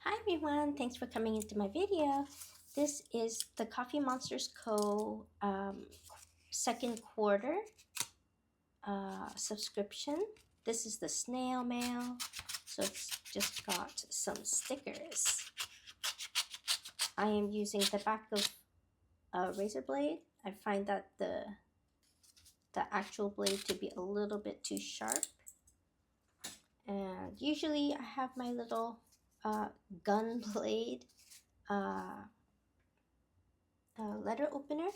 Hi everyone, thanks for coming into my video. This is the Coffee Monsters Co. Second quarter subscription. This is the snail mail, so it's just got some stickers. I am using the back of a razor blade. I find that the actual blade to be a little bit too sharp. And usually I have my little gun blade letter opener,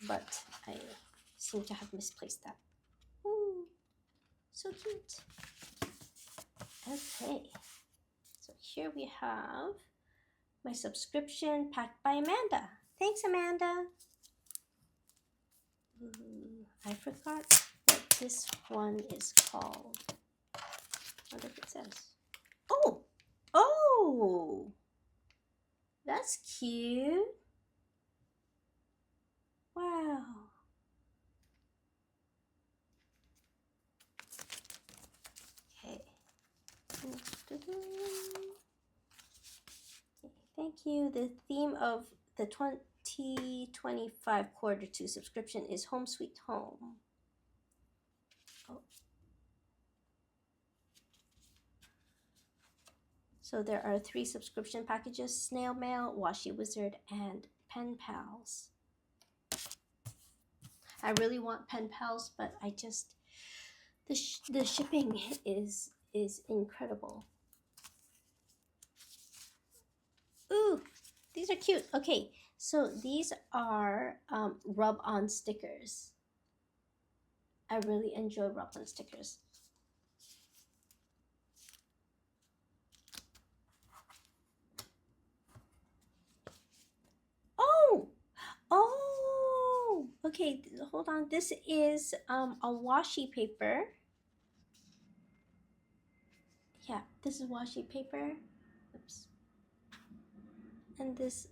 but I seem to have misplaced that. Ooh, so cute. Okay, so here we have my subscription packed by Amanda. Thanks, Amanda. Ooh, I forgot what this one is called. I wonder if it says. Oh, that's cute. Wow. Okay. Thank you. The theme of the 2025 quarter two subscription is Home Sweet Home. Oh. So there are 3 subscription packages: Snail Mail, Washi Wizard, and Pen Pals. I really want Pen Pals, but I just, the shipping is incredible. Ooh, these are cute. Okay, so these are rub-on stickers. I really enjoy rub-on stickers. Oh, okay, hold on. This is a washi paper. Yeah, this is washi paper. Oops. And this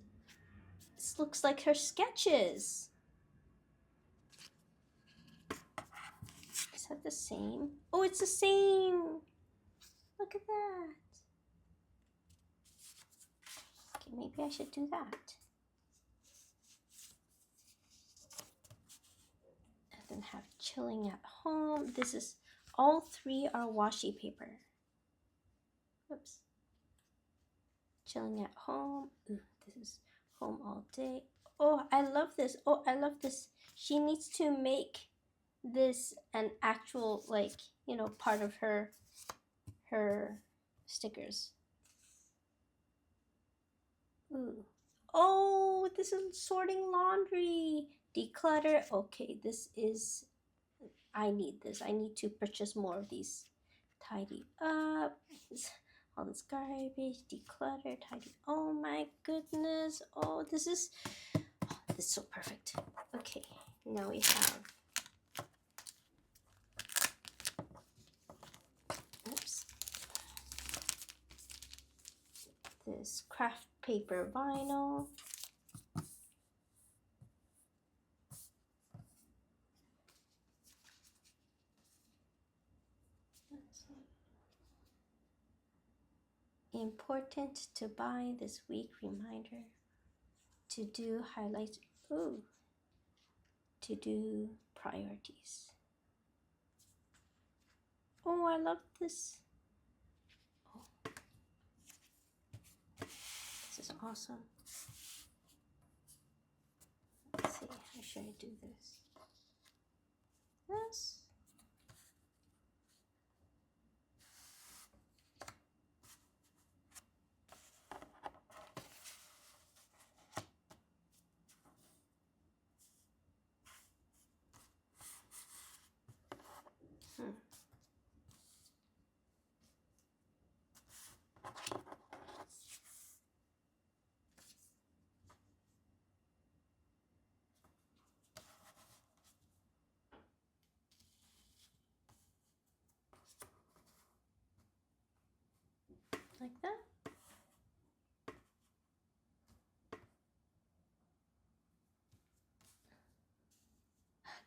looks like her sketches. Is that the same? Oh, it's the same. Look at that. Okay, maybe I should do that. And then have chilling at home. This is, all 3 are washi paper. Oops. Chilling at home. Ooh, this is home all day. Oh, I love this. Oh, I love this. She needs to make this an actual, like, you know, part of her stickers. Ooh. Oh, this is sorting laundry. Declutter. Okay, this is, I need this. I need to purchase more of these. Tidy up. All this garbage. Declutter. Tidy. Oh my goodness. Oh, this is so perfect. Okay, now we have, oops, this craft paper vinyl. Important to buy this week reminder. To do highlights. Ooh. To do priorities. Oh, I love this. Oh. This is awesome. Let's see, how should I do this? Yes. Like that.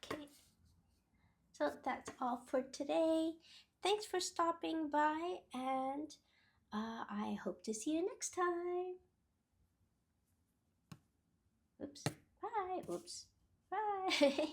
Okay, so that's all for today. Thanks for stopping by, and I hope to see you next time. Oops. Bye. Oops. Bye.